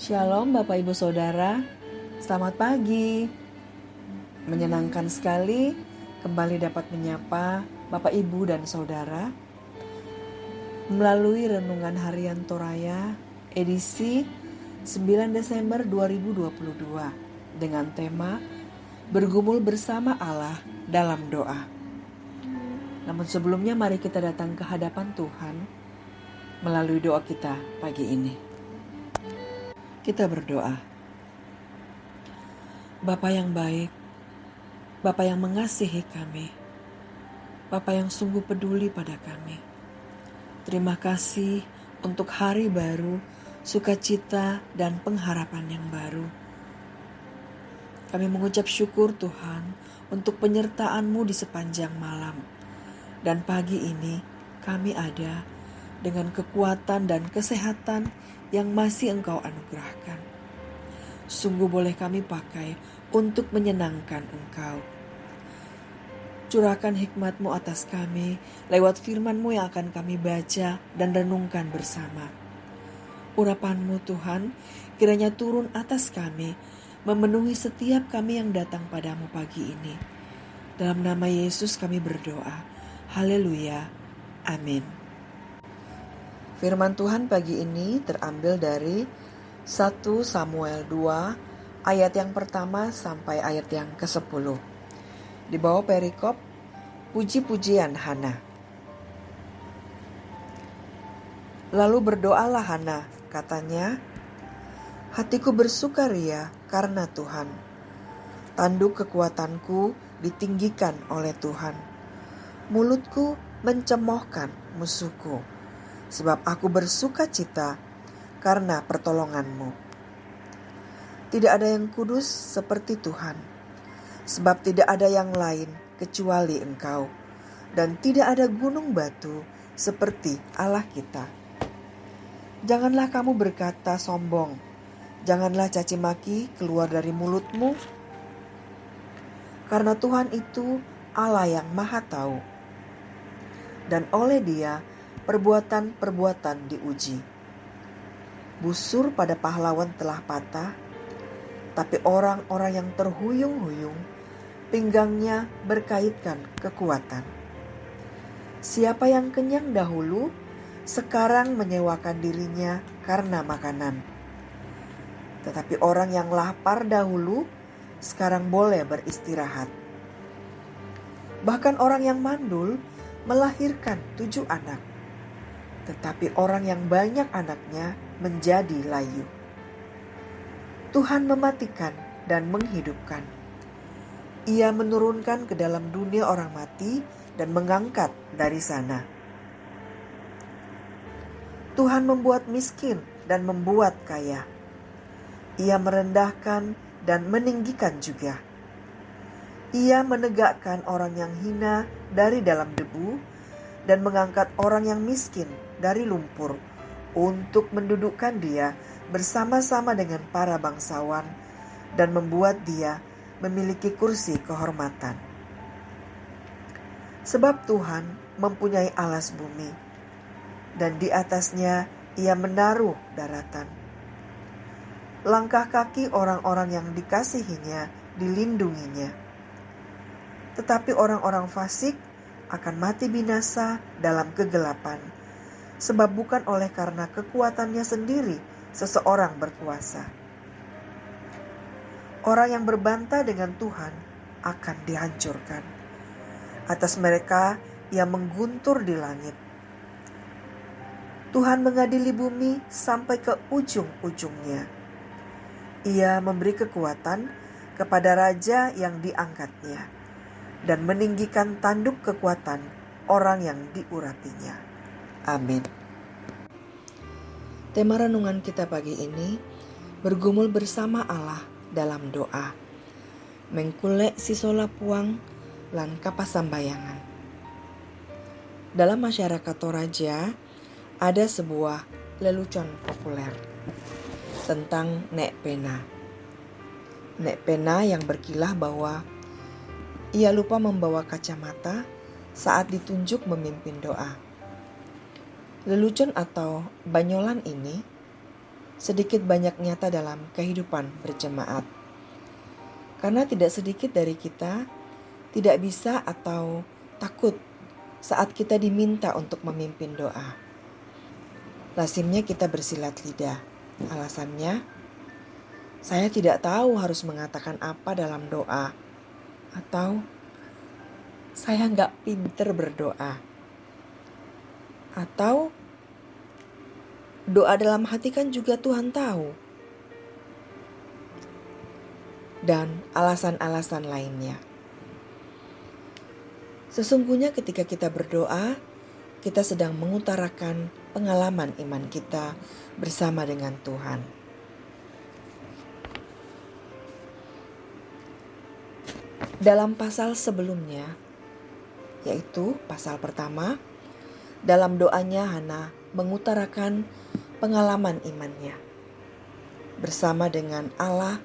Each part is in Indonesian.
Shalom Bapak Ibu Saudara, selamat pagi. Menyenangkan sekali kembali dapat menyapa Bapak Ibu dan Saudara melalui Renungan Harian Toraya edisi 9 Desember 2022 dengan tema Bergumul bersama Allah dalam doa. Namun sebelumnya mari kita datang ke hadapan Tuhan melalui doa kita pagi ini. Kita berdoa. Bapa yang baik, Bapa yang mengasihi kami, Bapa yang sungguh peduli pada kami. Terima kasih untuk hari baru, sukacita dan pengharapan yang baru. Kami mengucap syukur Tuhan untuk penyertaan-Mu di sepanjang malam. Dan pagi ini kami ada dengan kekuatan dan kesehatan yang masih Engkau anugerahkan. Sungguh boleh kami pakai untuk menyenangkan Engkau. Curahkan hikmat-Mu atas kami lewat firman-Mu yang akan kami baca dan renungkan bersama. Urapan-Mu Tuhan kiranya turun atas kami, memenuhi setiap kami yang datang padamu pagi ini. Dalam nama Yesus kami berdoa. Haleluya. Amin. Firman Tuhan pagi ini terambil dari 1 Samuel 2 ayat yang pertama sampai ayat yang ke-10. Di bawah perikop puji-pujian Hana. Lalu berdoalah Hana, katanya, hatiku bersukaria karena Tuhan. Tanduk kekuatanku ditinggikan oleh Tuhan. Mulutku mencemoohkan musuhku. Sebab aku bersuka cita karena pertolongan-Mu. Tidak ada yang kudus seperti Tuhan, sebab tidak ada yang lain kecuali Engkau, dan tidak ada gunung batu seperti Allah kita. Janganlah kamu berkata sombong, janganlah caci maki keluar dari mulut-Mu, karena Tuhan itu Allah yang Maha Tahu, dan oleh Dia perbuatan-perbuatan diuji. Busur pada pahlawan telah patah, tapi orang-orang yang terhuyung-huyung, pinggangnya berkaitkan kekuatan. Siapa yang kenyang dahulu, sekarang menyewakan dirinya karena makanan. Tetapi orang yang lapar dahulu, sekarang boleh beristirahat. Bahkan orang yang mandul melahirkan 7 anak. Tetapi orang yang banyak anaknya menjadi layu. Tuhan mematikan dan menghidupkan. Ia menurunkan ke dalam dunia orang mati dan mengangkat dari sana. Tuhan membuat miskin dan membuat kaya. Ia merendahkan dan meninggikan juga. Ia menegakkan orang yang hina dari dalam debu dan mengangkat orang yang miskin dari lumpur untuk mendudukkan dia bersama-sama dengan para bangsawan dan membuat dia memiliki kursi kehormatan. Sebab Tuhan mempunyai alas bumi dan di atasnya ia menaruh daratan. Langkah kaki orang-orang yang dikasihinya dilindunginya. Tetapi orang-orang fasik akan mati binasa dalam kegelapan, sebab bukan oleh karena kekuatannya sendiri seseorang berkuasa. Orang yang berbantah dengan Tuhan akan dihancurkan. Atas mereka ia mengguntur di langit. Tuhan mengadili bumi sampai ke ujung-ujungnya. Ia memberi kekuatan kepada raja yang diangkatnya dan meninggikan tanduk kekuatan orang yang diurapinya. Amin. Tema renungan kita pagi ini, bergumul bersama Allah dalam doa. Mengkule sisola puang lan kapasambayangan. Dalam masyarakat Toraja ada sebuah lelucon populer tentang Nek Pena. Nek Pena yang berkilah bahwa ia lupa membawa kacamata saat ditunjuk memimpin doa. Lelucon atau banyolan ini sedikit banyak nyata dalam kehidupan berjemaat. Karena tidak sedikit dari kita tidak bisa atau takut saat kita diminta untuk memimpin doa. Lazimnya kita bersilat lidah. Alasannya, saya tidak tahu harus mengatakan apa dalam doa. Atau, saya nggak pinter berdoa. Atau, doa dalam hati kan juga Tuhan tahu. Dan alasan-alasan lainnya. Sesungguhnya ketika kita berdoa, kita sedang mengutarakan pengalaman iman kita bersama dengan Tuhan. Dalam pasal sebelumnya, yaitu pasal pertama, dalam doanya Hana mengutarakan pengalaman imannya bersama dengan Allah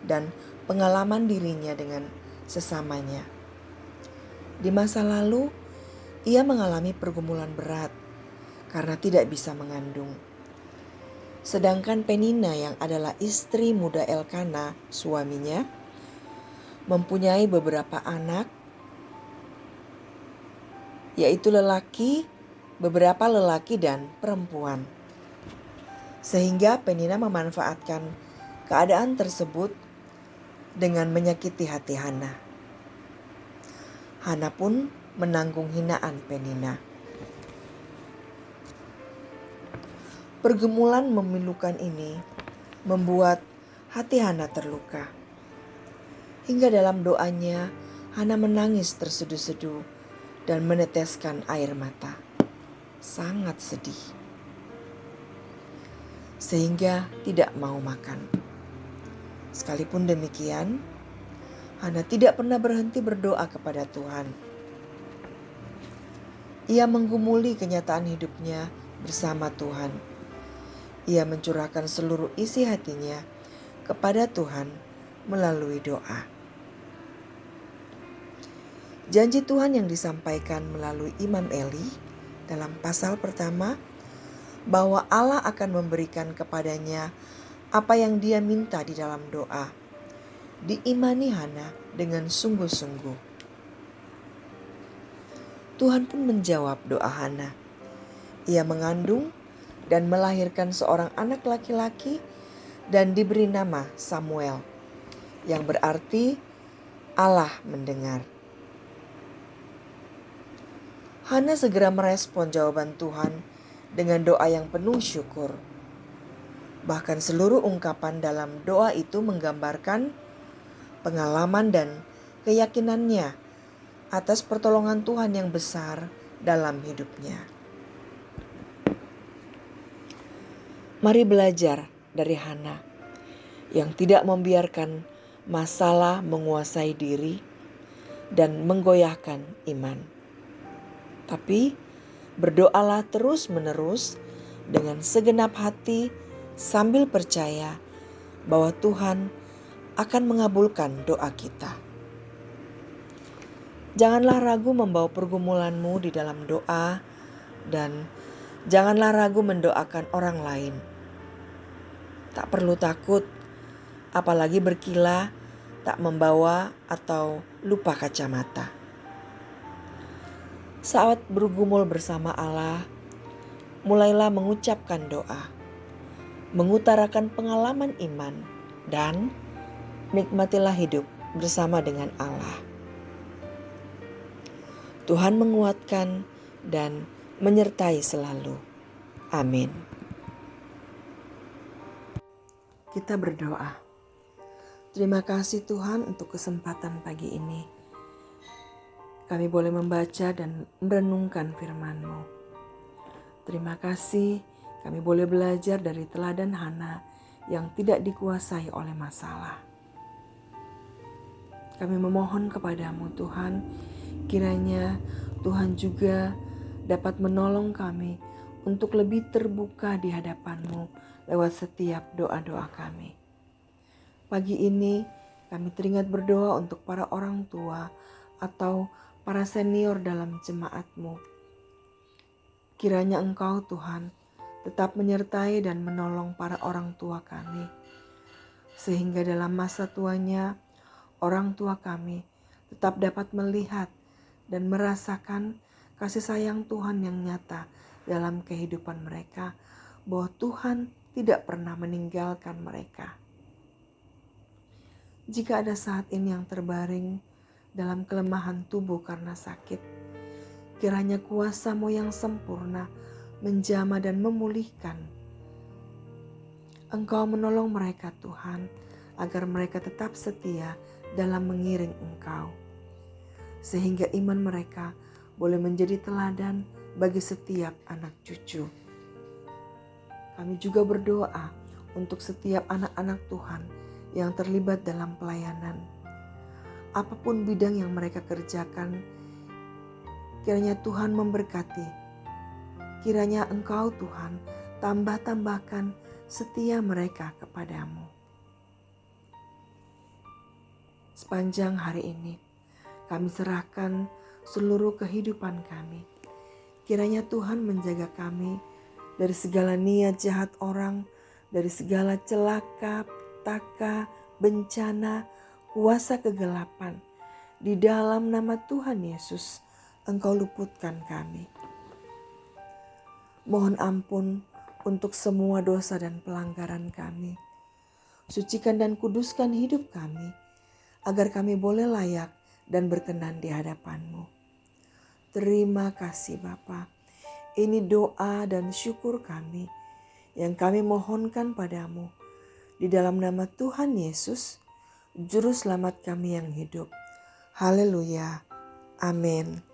dan pengalaman dirinya dengan sesamanya. Di masa lalu, ia mengalami pergumulan berat karena tidak bisa mengandung. Sedangkan Penina yang adalah istri muda Elkana, suaminya, mempunyai beberapa anak, yaitu beberapa lelaki dan perempuan. Sehingga Penina memanfaatkan keadaan tersebut dengan menyakiti hati Hana. Hana pun menanggung hinaan Penina. Pergumulan memilukan ini membuat hati Hana terluka. Hingga dalam doanya Hana menangis terseduh-seduh dan meneteskan air mata. Sangat sedih. Sehingga tidak mau makan. Sekalipun demikian, Hana tidak pernah berhenti berdoa kepada Tuhan. Ia menggumuli kenyataan hidupnya bersama Tuhan. Ia mencurahkan seluruh isi hatinya kepada Tuhan melalui doa. Janji Tuhan yang disampaikan melalui Imam Eli dalam pasal pertama, bahwa Allah akan memberikan kepadanya apa yang dia minta di dalam doa, diimani Hana dengan sungguh-sungguh. Tuhan pun menjawab doa Hana. Ia mengandung dan melahirkan seorang anak laki-laki dan diberi nama Samuel, yang berarti Allah mendengar. Hana segera merespon jawaban Tuhan dengan doa yang penuh syukur. Bahkan seluruh ungkapan dalam doa itu menggambarkan pengalaman dan keyakinannya atas pertolongan Tuhan yang besar dalam hidupnya. Mari belajar dari Hana yang tidak membiarkan masalah menguasai diri dan menggoyahkan iman. Tapi berdoalah terus-menerus dengan segenap hati sambil percaya bahwa Tuhan akan mengabulkan doa kita. Janganlah ragu membawa pergumulanmu di dalam doa dan janganlah ragu mendoakan orang lain. Tak perlu takut, apalagi berkilah, tak membawa atau lupa kacamata. Saat bergumul bersama Allah, mulailah mengucapkan doa, mengutarakan pengalaman iman, dan nikmatilah hidup bersama dengan Allah. Tuhan menguatkan dan menyertai selalu. Amin. Kita berdoa. Terima kasih Tuhan untuk kesempatan pagi ini. Kami boleh membaca dan merenungkan firman-Mu. Terima kasih kami boleh belajar dari teladan Hana yang tidak dikuasai oleh masalah. Kami memohon kepadamu Tuhan, kiranya Tuhan juga dapat menolong kami untuk lebih terbuka di hadapan-Mu lewat setiap doa-doa kami. Pagi ini kami teringat berdoa untuk para orang tua atau para senior dalam jemaat-Mu. Kiranya Engkau Tuhan tetap menyertai dan menolong para orang tua kami, sehingga dalam masa tuanya orang tua kami tetap dapat melihat dan merasakan kasih sayang Tuhan yang nyata dalam kehidupan mereka, bahwa Tuhan tidak pernah meninggalkan mereka. Jika ada saat ini yang terbaring dalam kelemahan tubuh karena sakit, kiranya kuasa-Mu yang sempurna menjamah dan memulihkan. Engkau menolong mereka Tuhan, agar mereka tetap setia dalam mengiring Engkau, sehingga iman mereka boleh menjadi teladan bagi setiap anak cucu. Kami juga berdoa untuk setiap anak-anak Tuhan yang terlibat dalam pelayanan. Apapun bidang yang mereka kerjakan, kiranya Tuhan memberkati. Kiranya Engkau Tuhan tambah-tambahkan setia mereka kepadamu. Sepanjang hari ini kami serahkan seluruh kehidupan kami. Kiranya Tuhan menjaga kami dari segala niat jahat orang, dari segala celaka, petaka, bencana, kuasa kegelapan. Di dalam nama Tuhan Yesus, Engkau luputkan kami. Mohon ampun untuk semua dosa dan pelanggaran kami. Sucikan dan kuduskan hidup kami, agar kami boleh layak dan berkenan di hadapan-Mu. Terima kasih Bapa. Ini doa dan syukur kami yang kami mohonkan padamu. Di dalam nama Tuhan Yesus, Juru Selamat kami yang hidup. Haleluya. Amin.